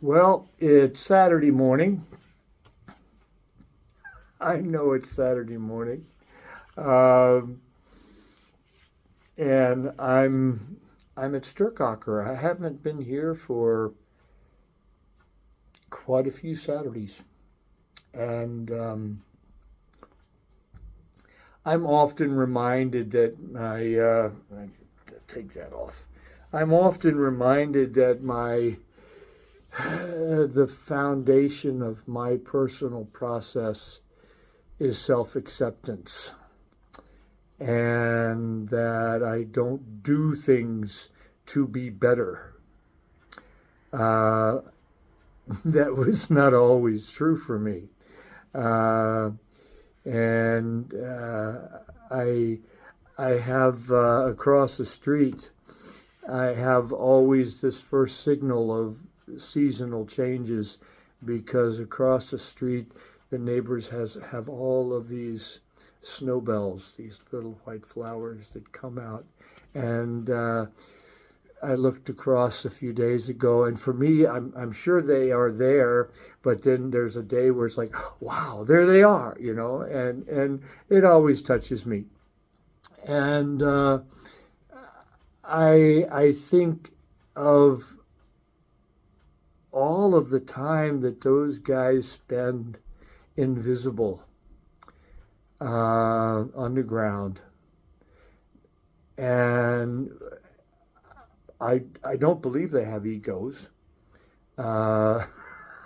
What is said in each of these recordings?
Well, it's Saturday morning. I know it's Saturday morning. Um, and I'm at Sturkacher. I haven't been here for quite a few Saturdays. And I'm often reminded that I take that off. I'm often reminded that the foundation of my personal process is self acceptance, and that I don't do things to be better. Uh, that was not always true for me. Uh, and I, I have across the street, I have always this first signal of seasonal changes because across the street, the neighbors have all of these snowbells, these little white flowers that come out. And I looked across a few days ago, and for me, I'm sure they are there, but then there's a day where it's like, wow, there they are, and it always touches me. And I think of all of the time that those guys spend invisible underground, and I don't believe they have egos. Uh,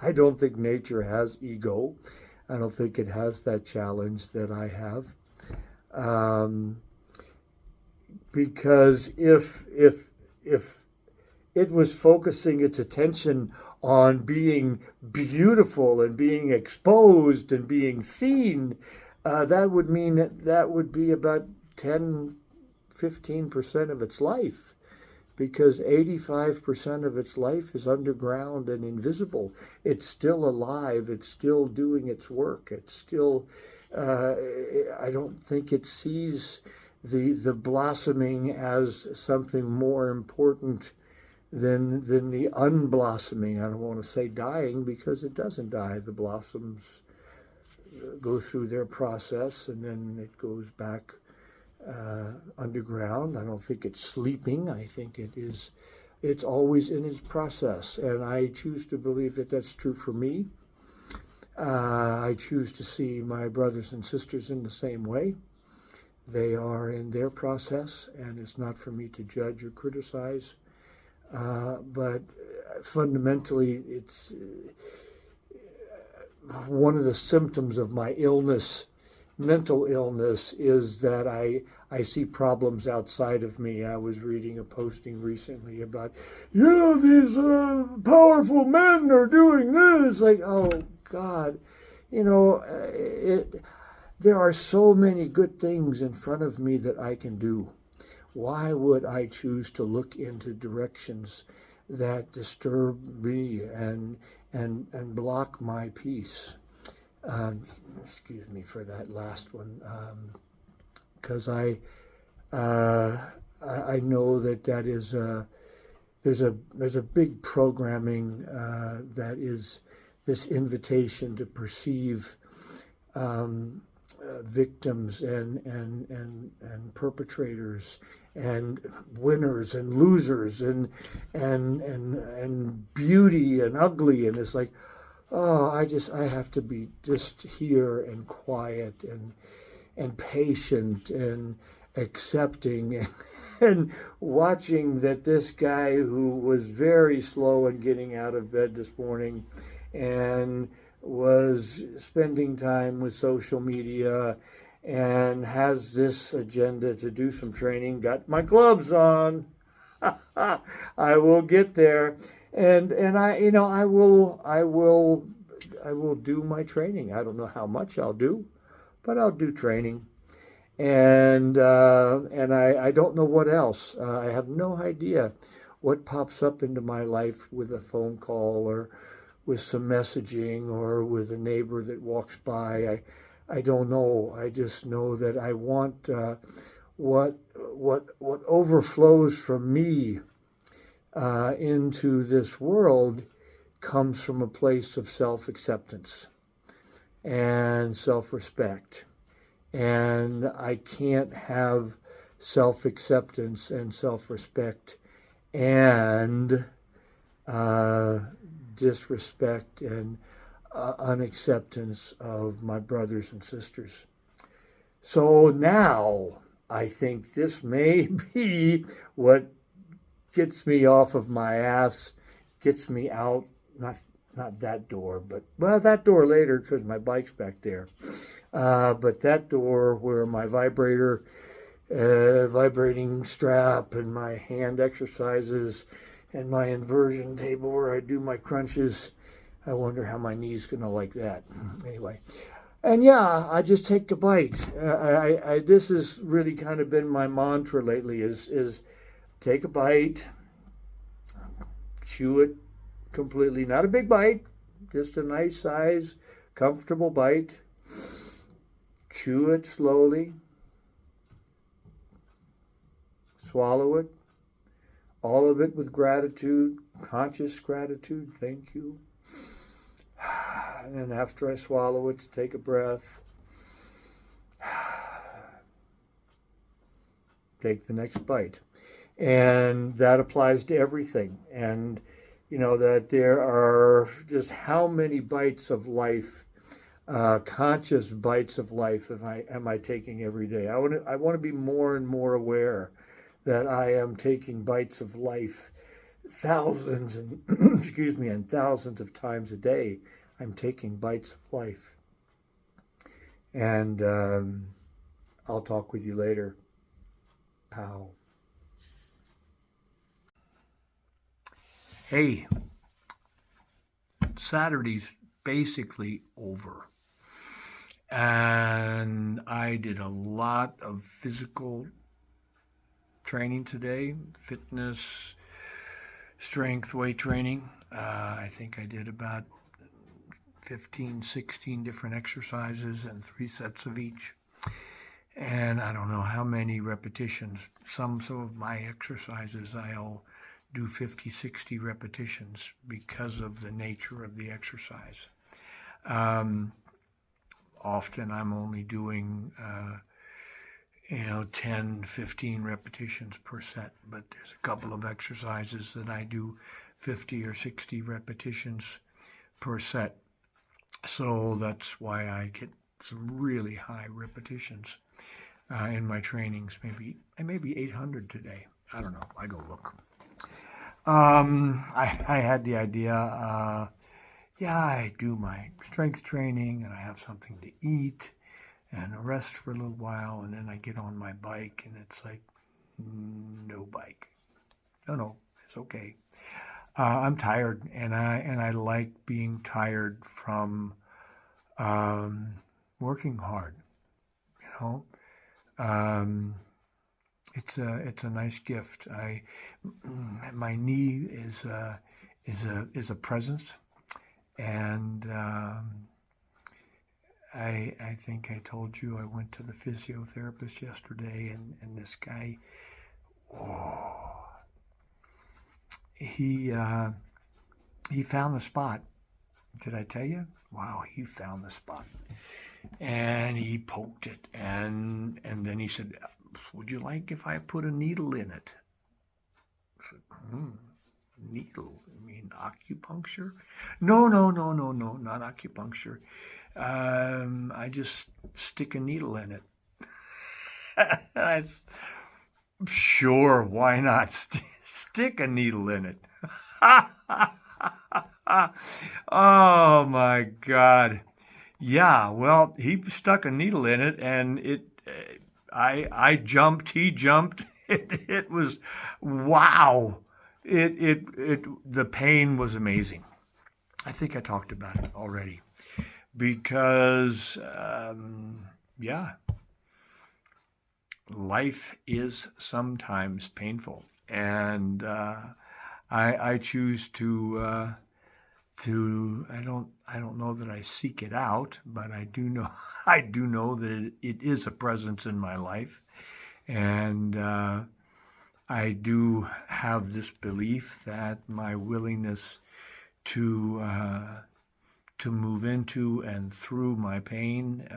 I don't think nature has ego. I don't think it has that challenge that I have. Um, because if it was focusing its attention on being beautiful and being exposed and being seen, that would mean that would be about 10-15% of its life, because 85% of its life is underground and invisible. It's still alive. It's still doing its work. It's still, uh, I don't think it sees the blossoming as something more important than the unblossoming. I don't want to say dying, because it doesn't die. The blossoms go through their process and then it goes back underground. I don't think it's sleeping. I think it's always in its process. And I choose to believe that that's true for me. I choose to see my brothers and sisters in the same way. They are in their process, and it's not for me to judge or criticize. But fundamentally, it's one of the symptoms of my illness, mental illness, is that I see problems outside of me. I was reading a posting recently about, yeah, these powerful men are doing this. Like, oh, God, there are so many good things in front of me that I can do. Why would I choose to look into directions that disturb me and block my peace? Um, Excuse me for that last one, because uh, I know that is there's a big programming that is this invitation to perceive um, victims and perpetrators and winners and losers and beauty and ugly, and it's like, oh, I have to be just here and quiet and patient and accepting and watching that this guy who was very slow in getting out of bed this morning and was spending time with social media and has this agenda to do some training, got my gloves on. I will get there, and I will do my training. I don't know how much I'll do, but I'll do training, and I don't know what else. I have no idea what pops up into my life with a phone call or with some messaging or with a neighbor that walks by. I don't know. I just know that I want what overflows from me into this world comes from a place of self-acceptance and self-respect. And I can't have self-acceptance and self-respect and disrespect and unacceptance of my brothers and sisters. So now I think this may be what gets me off of my ass, gets me out, not that door, but, well, that door later because my bike's back there. But that door where my vibrating strap and my hand exercises and my inversion table where I do my crunches, I wonder how my knee's going to like that. Anyway. And yeah, I just take a bite. This has really kind of been my mantra lately is take a bite, chew it completely. Not a big bite, just a nice size, comfortable bite. Chew it slowly. Swallow it. All of it with gratitude, conscious gratitude. Thank you. And then after I swallow it, to take a breath. Take the next bite. And that applies to everything. And, you know, that there are just how many bites of life, conscious bites of life am I taking every day? I want to be more and more aware that I am taking bites of life thousands and excuse me, and thousands of times a day. I'm taking bites of life. And I'll talk with you later. Pow. Hey, Saturday's basically over. And I did a lot of physical training today, fitness, strength, weight training. I think I did about 15, 16 different exercises and 3 sets of each. And I don't know how many repetitions. Some of my exercises I'll do 50, 60 repetitions because of the nature of the exercise. Often I'm only doing 10, 15 repetitions per set, but there's a couple of exercises that I do 50 or 60 repetitions per set. So that's why I get some really high repetitions in my trainings. Maybe 800 today. I don't know. I go look. I had the idea, I do my strength training and I have something to eat and rest for a little while, and then I get on my bike and it's like, no bike. No, it's okay. I'm tired, and I like being tired from working hard. It's a nice gift. My knee is a presence, and I think I told you I went to the physiotherapist yesterday, and this guy, he found the spot. Did I tell you? Wow, he found the spot. And he poked it, and then he said, would you like if I put a needle in it? I said, needle? You mean acupuncture? No, not acupuncture. I just stick a needle in it. Sure, why not? Stick a needle in it. Oh my God. Yeah, well, he stuck a needle in it, and I jumped, he jumped. It was, wow. The pain was amazing. I think I talked about it already. Because, life is sometimes painful, and I choose to I don't know that I seek it out, but I do know that it is a presence in my life, and I do have this belief that my willingness to move into and through my pain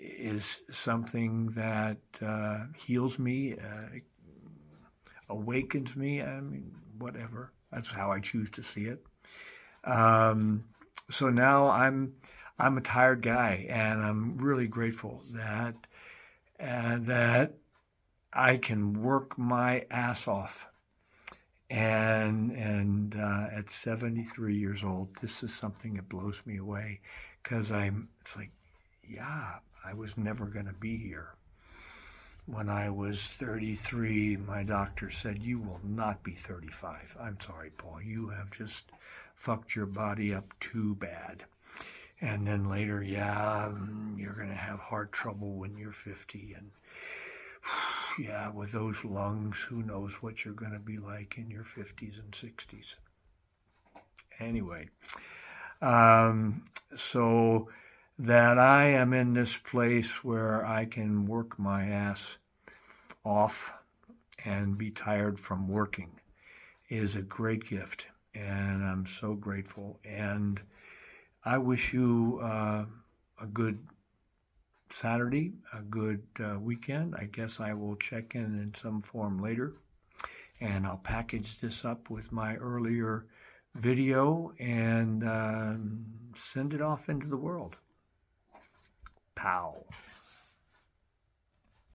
is something that heals me, awakens me. I mean, whatever. That's how I choose to see it. So now I'm a tired guy, and I'm really grateful that I can work my ass off. And at 73 years old, this is something that blows me away, because it's like, yeah, I was never going to be here. When I was 33, my doctor said, "You will not be 35. I'm sorry, Paul. You have just fucked your body up too bad." And then later, yeah, you're going to have heart trouble when you're 50. And yeah, with those lungs, who knows what you're going to be like in your 50s and 60s. Anyway, so that I am in this place where I can work my ass off and be tired from working is a great gift, and I'm so grateful. And I wish you a good Saturday, a good weekend. I guess I will check in some form later, and I'll package this up with my earlier video and send it off into the world. Pow.